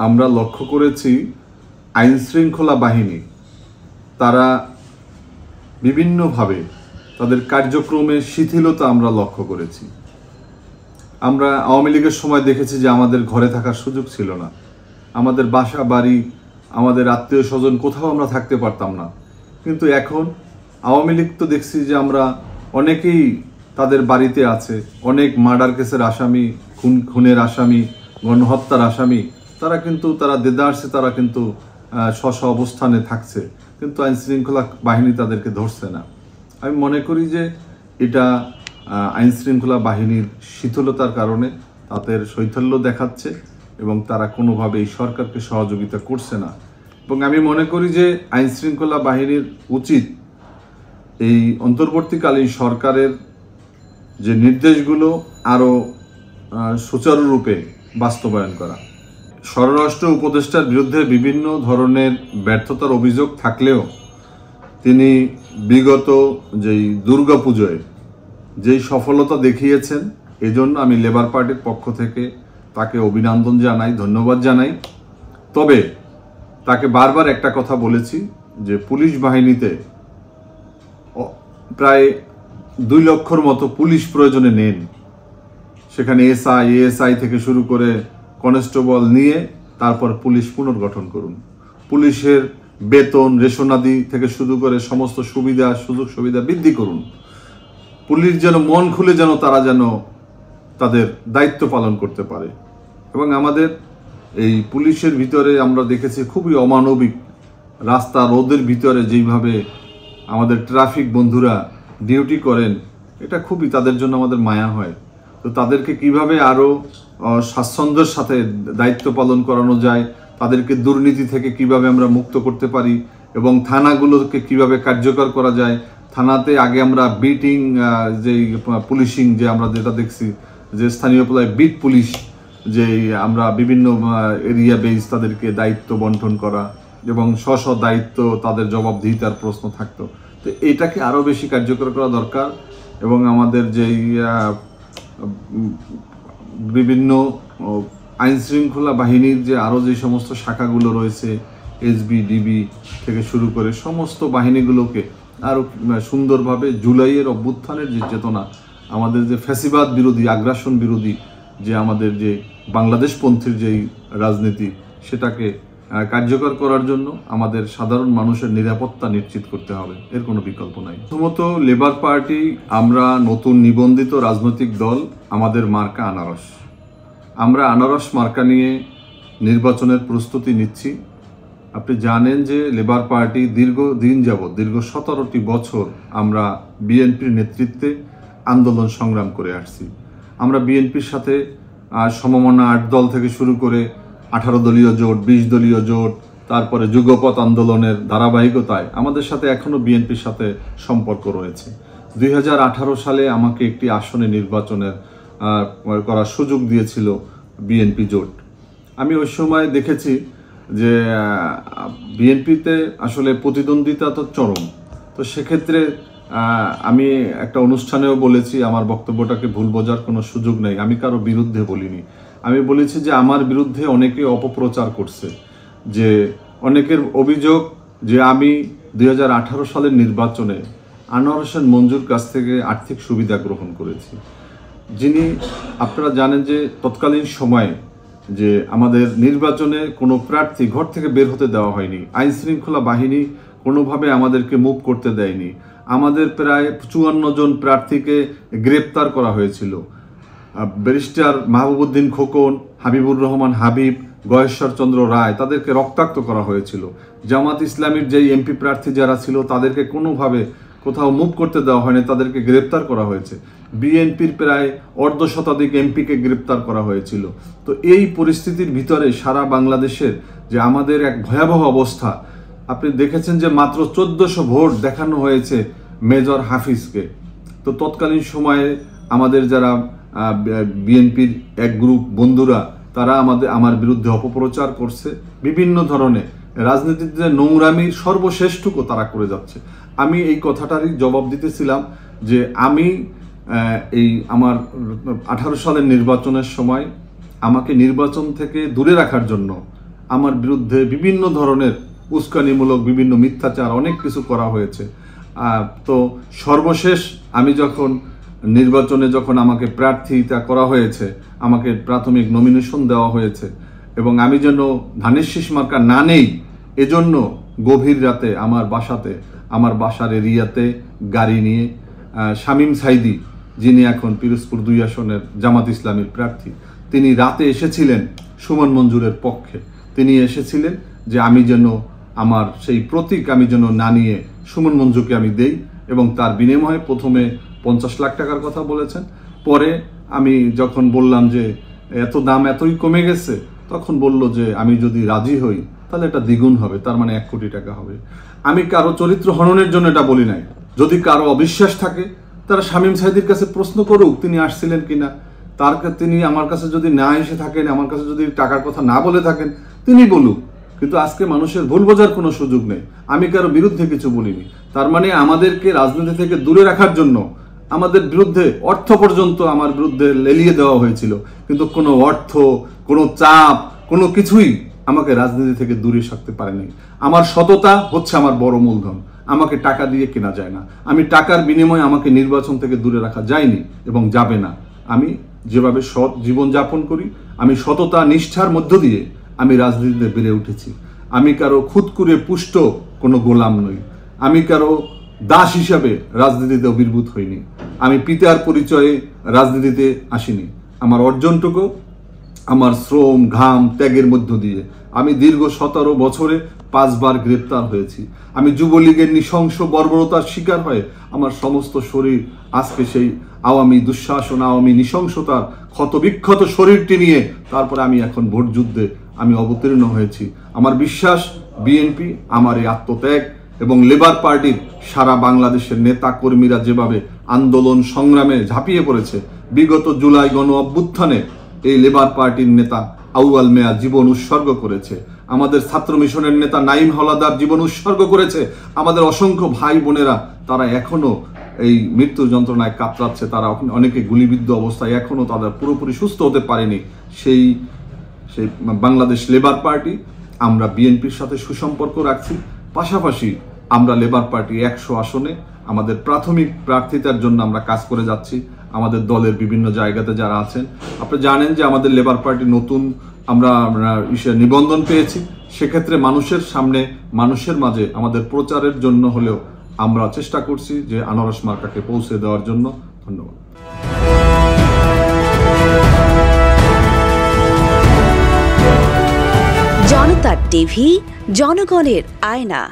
আমরা লক্ষ্য করেছি আইন শৃঙ্খলা বাহিনী তারা বিভিন্নভাবে তাদের কার্যক্রমে শিথিলতা আমরা লক্ষ্য করেছি। আমরা আওয়ামী লীগের সময় দেখেছি যে আমাদের ঘরে থাকার সুযোগ ছিল না, আমাদের বাসা বাড়ি, আমাদের আত্মীয় স্বজন কোথাও আমরা থাকতে পারতাম না। কিন্তু এখন আওয়ামী লীগ তো দেখছি যে আমরা অনেকেই তাদের বাড়িতে আছে, অনেক মার্ডার কেসের আসামি, খুনের আসামি, গণহত্যার আসামি, তারা দেদারসে তারা কিন্তু স্ব অবস্থানে থাকছে, কিন্তু আইন শৃঙ্খলা বাহিনী তাদেরকে ধরছে না। আমি মনে করি যে এটা আইন শৃঙ্খলা বাহিনীর শিথিলতার কারণে তাদের শৈথল্য দেখাচ্ছে এবং তারা কোনোভাবে এই সরকারকে সহযোগিতা করছে না। এবং আমি মনে করি যে আইন শৃঙ্খলা বাহিনীর উচিত এই অন্তর্বর্তীকালীন সরকারের যে নির্দেশগুলো আরও সুচারুরূপে বাস্তবায়ন করা। স্বরাষ্ট্র উপদেষ্টার বিরুদ্ধে বিভিন্ন ধরনের ব্যর্থতার অভিযোগ থাকলেও তিনি বিগত যেই দুর্গাপুজোয় যেই সফলতা দেখিয়েছেন, এজন্য আমি লেবার পার্টির পক্ষ থেকে তাকে অভিনন্দন জানাই, ধন্যবাদ জানাই। তবে তাকে বারবার একটা কথা বলেছি যে পুলিশ বাহিনীতে প্রায় 2 লক্ষর মতো পুলিশ প্রয়োজনে নেন, সেখানে এসআই, এএসআই থেকে শুরু করে কনস্টেবল নিয়ে তারপর পুলিশ পুনর্গঠন করুন। পুলিশের বেতন, রেশনাদি থেকে শুরু করে সমস্ত সুবিধা, সুযোগ সুবিধা বৃদ্ধি করুন। পুলিশ যেন মন খুলে তারা তাদের দায়িত্ব পালন করতে পারে। এবং আমাদের এই পুলিশের ভিতরে আমরা দেখেছি খুবই অমানবিক, রাস্তা রোদের ভিতরে যেইভাবে আমাদের ট্রাফিক বন্ধুরা ডিউটি করেন, এটা খুবই তাদের জন্য আমাদের মায়া হয়। তো তাদেরকে কিভাবে আরও স্বাচ্ছন্দ্যের সাথে দায়িত্ব পালন করানো যায়, তাদেরকে দুর্নীতি থেকে কিভাবে আমরা মুক্ত করতে পারি এবং থানাগুলোকে কিভাবে কার্যকর করা যায়। থানাতে আগে আমরা বিটিং যেই পুলিশিং যে আমরা যেটা দেখছি যে স্থানীয় বিট পুলিশ, যে আমরা বিভিন্ন এরিয়া বেস তাদেরকে দায়িত্ব বন্টন করা এবং স্ব দায়িত্ব তাদের জবাবদিহিতার প্রশ্ন থাকতো। তো এইটাকে আরও বেশি কার্যকর করা দরকার। এবং আমাদের যেই বিভিন্ন আইন শৃঙ্খলা বাহিনীর যে আরও যে সমস্ত শাখাগুলো রয়েছে, এসবি, ডিবি থেকে শুরু করে সমস্ত বাহিনীগুলোকে আরও সুন্দরভাবে জুলাইয়ের অভ্যুত্থানের যে চেতনা, আমাদের যে ফ্যাসিবাদ বিরোধী, আগ্রাসন বিরোধী যে আমাদের যে বাংলাদেশপন্থীর যেই রাজনীতি, সেটাকে কার্যকর করার জন্য আমাদের সাধারণ মানুষের নিরাপত্তা নিশ্চিত করতে হবে, এর কোনো বিকল্প নাই। প্রথমত লেবার পার্টি আমরা নতুন নিবন্ধিত রাজনৈতিক দল, আমাদের মার্কা আনারস। আমরা আনারস মার্কা নিয়ে নির্বাচনের প্রস্তুতি নিচ্ছি। আপনি জানেন যে লেবার পার্টি দীর্ঘদিন যাবৎ, দীর্ঘ 17টি বছর আমরা বিএনপির নেতৃত্বে আন্দোলন সংগ্রাম করে আসছি। আমরা বিএনপির সাথে সমমনা 8 দল থেকে শুরু করে 18 দলীয় জোট, 20 দলীয় জোট, তারপরে যুগপৎ আন্দোলনের ধারাবাহিকতায় আমাদের সাথে এখনও বিএনপির সাথে সম্পর্ক রয়েছে। 2018 সালে আমাকে একটি আসনে নির্বাচনের করার সুযোগ দিয়েছিল বিএনপি জোট। আমি ওই সময় দেখেছি যে বিএনপিতে আসলে প্রতিদ্বন্দ্বিতা তো চরম। তো সেক্ষেত্রে আমি একটা অনুষ্ঠানেও বলেছি, আমার বক্তব্যটাকে ভুল বোঝার কোনো সুযোগ নেই, আমি কারো বিরুদ্ধে বলিনি। আমি বলেছি যে আমার বিরুদ্ধে অনেকে অপপ্রচার করছে, যে অনেকের অভিযোগ যে আমি 2018 সালের নির্বাচনে আনোয়ার হোসেন মঞ্জুর কাছ থেকে আর্থিক সুবিধা গ্রহণ করেছি, যিনি আপনারা জানেন যে তৎকালীন সময়ে যে আমাদের নির্বাচনে কোনো প্রার্থী ঘর থেকে বের হতে দেওয়া হয়নি, আইন শৃঙ্খলা বাহিনী কোনোভাবে আমাদেরকে মুভ করতে দেয়নি। আমাদের প্রায় 54 জন প্রার্থীকে গ্রেপ্তার করা হয়েছিল। ব্যারিস্টার মাহবুবউদ্দিন খোকন, হাবিবুর রহমান হাবিব, গয়েশ্বর চন্দ্র রায়, তাদেরকে রক্তাক্ত করা হয়েছিল। জামাত ইসলামীর যেই এমপি প্রার্থী যারা ছিল তাদেরকে কোনোভাবে কোথাও মুভ করতে দেওয়া হয়নি, তাদেরকে গ্রেপ্তার করা হয়েছে। বিএনপির প্রায় 1/2 শতাধিক এমপিকে গ্রেপ্তার করা হয়েছিল। তো এই পরিস্থিতির ভিতরে সারা বাংলাদেশের যে আমাদের এক ভয়াবহ অবস্থা, আপনি দেখেছেন যে মাত্র 1400 ভোট দেখানো হয়েছে মেজর হাফিজকে। তো তৎকালীন সময়ে আমাদের যারা বিএনপির এক গ্রুপ বন্ধুরা, তারা আমার বিরুদ্ধে অপপ্রচার করছে, বিভিন্ন ধরনের রাজনীতিতে নোংরামির সর্বশ্রেষ্ঠটুকু তারা করে যাচ্ছে। আমি এই কথাটারই জবাব দিতেছিলাম যে আমি এই আমার 18 সালের নির্বাচনের সময় আমাকে নির্বাচন থেকে দূরে রাখার জন্য আমার বিরুদ্ধে বিভিন্ন ধরনের উস্কানিমূলক বিভিন্ন মিথ্যাচার অনেক কিছু করা হয়েছে। তো সর্বশেষ আমি যখন নির্বাচনে যখন আমাকে প্রার্থিতা করা হয়েছে, আমাকে প্রাথমিক নমিনেশন দেওয়া হয়েছে এবং আমি যেন ধানের শীষ মার্কা না নেই, এজন্য গভীর রাতে আমার বাসাতে, আমার বাসার এরিয়াতে গাড়ি নিয়ে শামীম সাইদি, যিনি এখন পিরোজপুর 2 আসনের জামাত ইসলামীর প্রার্থী, তিনি রাতে এসেছিলেন সুমন মঞ্জুরের পক্ষে। তিনি এসেছিলেন যে আমি যেন আমার সেই প্রতীক আমি যেন না নিয়ে সুমন মঞ্জুকে আমি দেই, এবং তার বিনিময়ে প্রথমে 50 লাখ টাকার কথা বলেছেন। পরে আমি যখন বললাম যে এত দাম এতই কমে গেছে, তখন বলল যে আমি যদি রাজি হই তাহলে এটা দ্বিগুণ হবে, তার মানে 1 কোটি টাকা হবে। আমি কারো চরিত্র হননের জন্য এটা বলি নাই। যদি কারো অবিশ্বাস থাকে তারা শামীম সাইদির কাছে প্রশ্ন করুক তিনি আসছিলেন কিনা। তিনি আমার কাছে যদি না এসে থাকেন, আমার কাছে যদি টাকার কথা না বলে থাকেন, তিনি বলুক। কিন্তু আজকে মানুষের ভুল বোঝার কোনো সুযোগ নেই। আমি কারো বিরুদ্ধে কিছু বলিনি। তার মানে আমাদেরকে রাজনীতি থেকে দূরে রাখার জন্য আমাদের বিরুদ্ধে অর্থ পর্যন্ত আমার বিরুদ্ধে লেলিয়ে দেওয়া হয়েছিল, কিন্তু কোনো অর্থ, কোনো চাপ, কোনো কিছুই আমাকে রাজনীতি থেকে দূরে রাখতে পারেনি। আমার সততা হচ্ছে আমার বড় মূলধন। আমাকে টাকা দিয়ে কেনা যায় না। আমি টাকার বিনিময়ে আমাকে নির্বাচন থেকে দূরে রাখা যায়নি এবং যাবে না। আমি যেভাবে সৎ জীবন যাপন করি, আমি সততা নিষ্ঠার মধ্য দিয়ে আমি রাজনীতিতে বেড়ে উঠেছি। আমি কারো খুদকুরে পুষ্ট কোনো গোলাম নই। আমি কারো দাস হিসাবে রাজনীতিতে আবির্ভূত হইনি। আমি পিতার পরিচয়ে রাজনীতিতে আসিনি। আমার অর্জনটুকু আমার শ্রম, ঘাম, ত্যাগের মধ্য দিয়ে। আমি দীর্ঘ 17 বছরে 5 বার গ্রেপ্তার হয়েছি। আমি যুবলীগের নৃশংস বর্বরতার শিকার হয়ে আমার সমস্ত শরীর আজকে সেই আওয়ামী দুঃশাসন, আওয়ামী নৃশংসতার ক্ষতবিক্ষত শরীরটি নিয়ে তারপরে আমি এখন ভোট যুদ্ধে আমি অবতীর্ণ হয়েছি। আমার বিশ্বাস বিএনপি আমার এই আত্মত্যাগ এবং লেবার পার্টির সারা বাংলাদেশের নেতা কর্মীরা যেভাবে আন্দোলন সংগ্রামে ঝাঁপিয়ে পড়েছে, বিগত জুলাই গণ অভ্যুত্থানে এই লেবার পার্টির নেতা আউয়াল মিয়া জীবন উৎসর্গ করেছে। আমাদের ছাত্র মিশনের নেতা নাইম হলাদার জীবন উৎসর্গ করেছে। আমাদের অসংখ্য ভাই বোনেরা তারা এখনো এই মৃত্যু যন্ত্রণায় কাতরাচ্ছে। তারা অনেকে গুলিবিদ্ধ অবস্থায় এখনো তাদের পুরোপুরি সুস্থ হতে পারেনি। সেই বাংলাদেশ লেবার পার্টি আমরা বিএনপির সাথে সুসম্পর্ক রাখছি। পাশাপাশি আমরা লেবার পার্টি 100 আসনে আমাদের প্রাথমিক প্রার্থিতার জন্য আমরা কাজ করে যাচ্ছি। আমাদের দলের বিভিন্ন জায়গাতে যারা আছেন, আপনি জানেন যে আমাদের লেবার পার্টি নতুন আমরা নিবন্ধন পেয়েছি। সেক্ষেত্রে মানুষের সামনে, মানুষের মাঝে আমাদের প্রচারের জন্য হলেও আমরা চেষ্টা করছি যে আনারস মার্কাকে পৌঁছে দেওয়ার জন্য। ধন্যবাদ। জনতা টিভি, জনগণের আয়না।